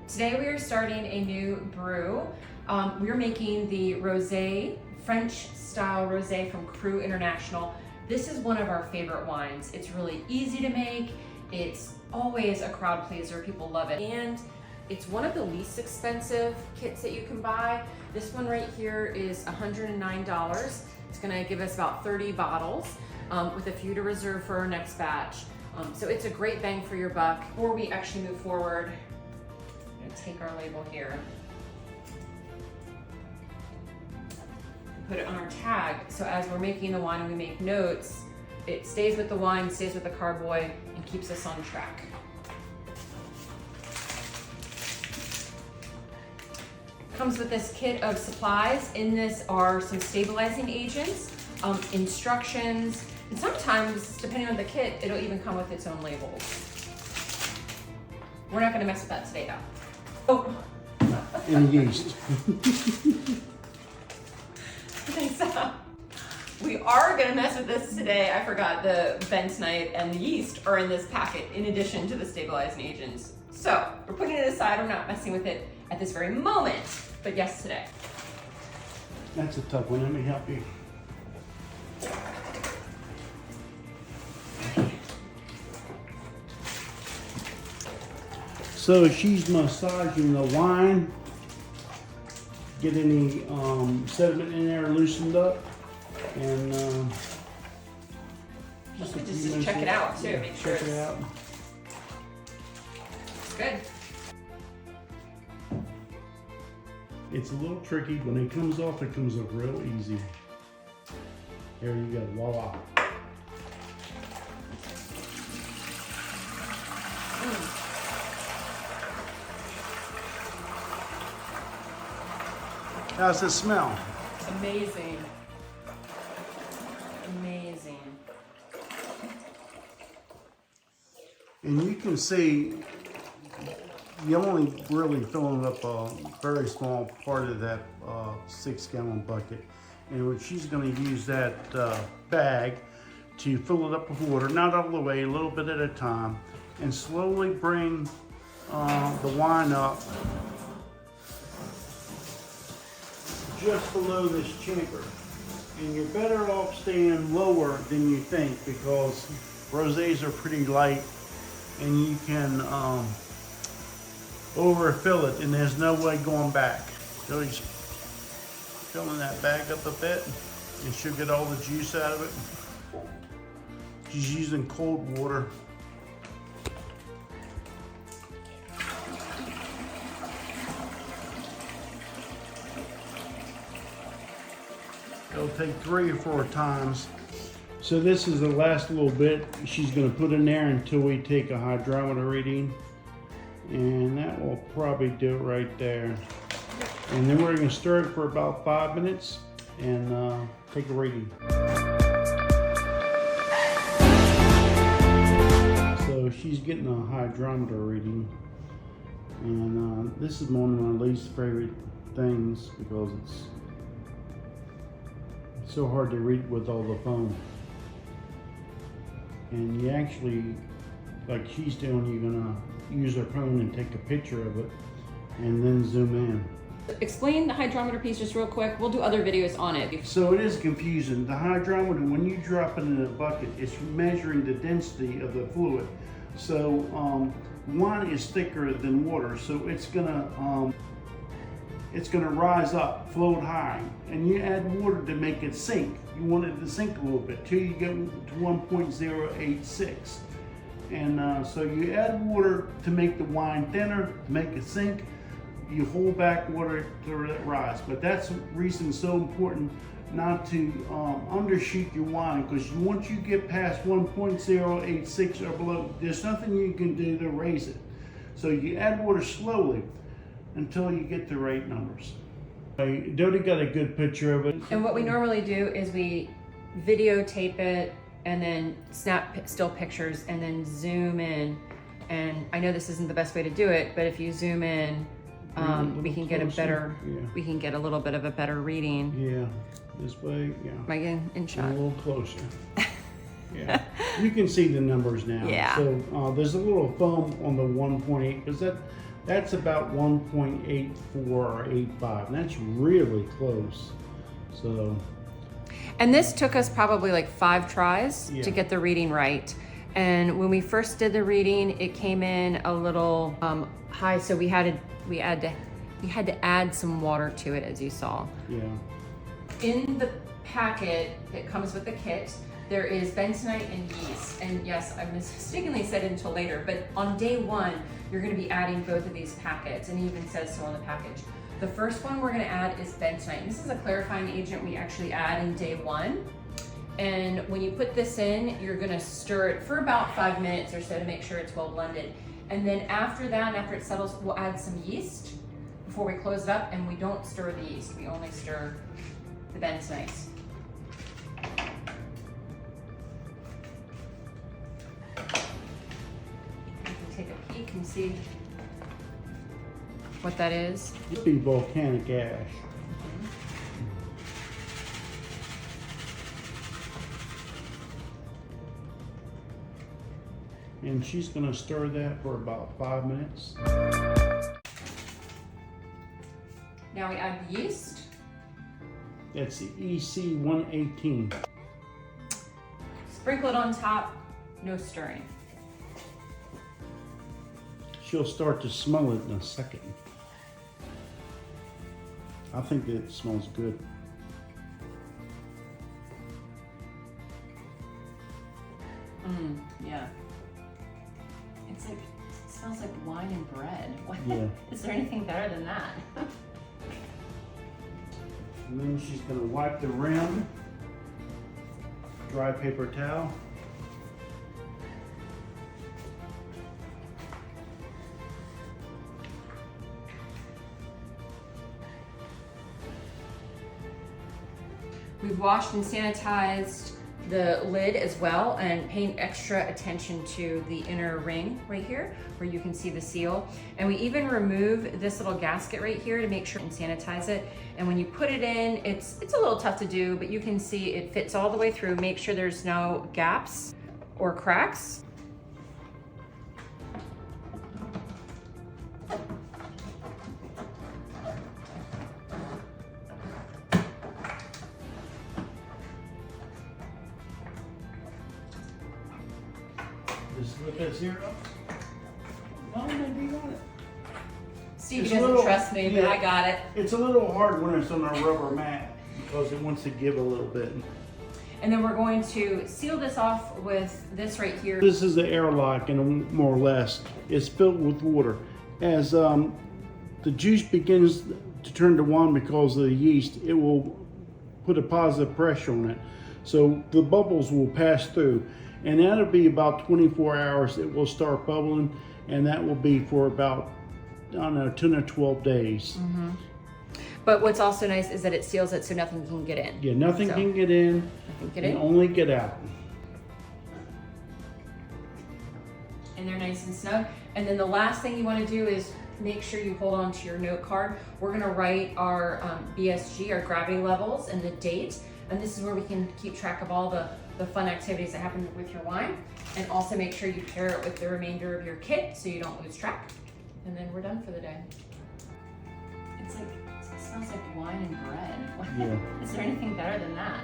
Today we are starting a new brew. We're making the Rosé, French style Rosé from Cru International. This is one of our favorite wines. It's really easy to make. It's always a crowd pleaser. People love it. And it's one of the least expensive kits that you can buy. This one right here is $109. It's gonna give us about 30 bottles with a few to reserve for our next batch. So it's a great bang for your buck. Before we actually move forward, I'm gonna take our label here, put it on our tag, so as we're making the wine and we make notes, it stays with the wine, stays with the carboy, and keeps us on track. Comes with this kit of supplies. In this are some stabilizing agents, instructions, and sometimes, depending on the kit, it'll even come with its own labels. We're not gonna mess with that today though. Oh. And yeast. So, we are gonna mess with this today. I forgot the bentonite and the yeast are in this packet in addition to the stabilizing agents. So we're putting it aside, we're not messing with it at this very moment, but yes, today. That's a tough one, let me help you. So she's massaging the wine, get any sediment in there loosened up, and just check it out too, make sure check it out. It's good. It's a little tricky. When it comes off real easy. There you go, voila. How's it smell? It's amazing. Amazing. And you can see you're only really filling up a very small part of that 6-gallon bucket. And she's going to use that bag to fill it up with water, not all the way, a little bit at a time, and slowly bring the wine up just below this chamber. And you're better off staying lower than you think, because rosés are pretty light and you can overfill it and there's no way going back. So he's filling that bag up a bit and she'll get all the juice out of it. She's using cold water. It'll take 3 or 4 times. So this is the last little bit she's going to put in there until we take a hydrometer reading. And that will probably do it right there. And then we're going to stir it for about 5 minutes and take a reading. So she's getting a hydrometer reading. And this is one of my least favorite things because it's so hard to read with all the foam. And you actually, like she's doing, you're gonna use her phone and take a picture of it and then zoom in. Explain the hydrometer piece just real quick. We'll do other videos on it. So it is confusing. The hydrometer, when you drop it in a bucket, it's measuring the density of the fluid. So wine is thicker than water, so it's gonna rise up, float high, and you add water to make it sink. You want it to sink a little bit till you get to 1.086. And so you add water to make the wine thinner, to make it sink. You hold back water to let it rise. But that's the reason it's so important not to undershoot your wine, because once you get past 1.086 or below, there's nothing you can do to raise it. So you add water slowly until you get the right numbers. Dodie got a good picture of it. And what we normally do is we videotape it and then snap still pictures and then zoom in. And I know this isn't the best way to do it, but if you zoom in, we can get a better, we can get a little bit of a better reading. Yeah, this way, yeah. Am I getting in shot? A little closer. Yeah, you can see the numbers now. Yeah. So there's a little foam on the 1.8, because that That's about 1.84 or 85, and that's really close. So, And this took us probably like 5 tries Yeah. to get the reading right. And when we first did the reading, it came in a little high, so we had to add some water to it, as you saw. yeah. In the packet that comes with the kit, there is bentonite and yeast. And yes, I mistakenly said it until later, but on day 1, you're gonna be adding both of these packets, and it even says so on the package. The first one we're gonna add is bentonite. And this is a clarifying agent we actually add in day 1. And when you put this in, you're gonna stir it for about 5 minutes or so to make sure it's well blended. And then after that, after it settles, we'll add some yeast before we close it up, and we don't stir the yeast. We only stir the bentonite. You can take a peek and see what that is. It'd be volcanic ash. And she's gonna stir that for about 5 minutes. Now we add the yeast. That's the EC 118. Sprinkle it on top, no stirring. She'll start to smell it in a second. I think that it smells good. Yeah. It's like, it smells like wine and bread. What? Yeah. Is there anything better than that? And then she's gonna wipe the rim, dry paper towel. We've washed and sanitized the lid as well, and paying extra attention to the inner ring right here where you can see the seal. And we even remove this little gasket right here to make sure and sanitize it. And when you put it in, it's a little tough to do, but you can see it fits all the way through. Make sure there's no gaps or cracks. Just look at here. Oh, maybe you got it. Stevie It's a doesn't little- trust me, but yeah. I got it. It's a little hard when it's on a rubber mat because it wants to give a little bit. And then we're going to seal this off with this right here. This is the airlock, and more or less, it's filled with water. As the juice begins to turn to wine because of the yeast, it will put a positive pressure on it. So the bubbles will pass through, and that'll be about 24 hours. It will start bubbling, and that will be for about, I don't know, 10 or 12 days. Mm-hmm. But what's also nice is that it seals it so nothing can get in. Yeah, nothing can get in, Nothing get and in. only get out. And they're nice and snug. And then the last thing you want to do is make sure you hold on to your note card. We're going to write our BSG, our gravity levels, and the date. And this is where we can keep track of all the fun activities that happen with your wine. And also make sure you pair it with the remainder of your kit so you don't lose track. And then we're done for the day. It's like, it smells like wine and bread. Yeah. Is there anything better than that?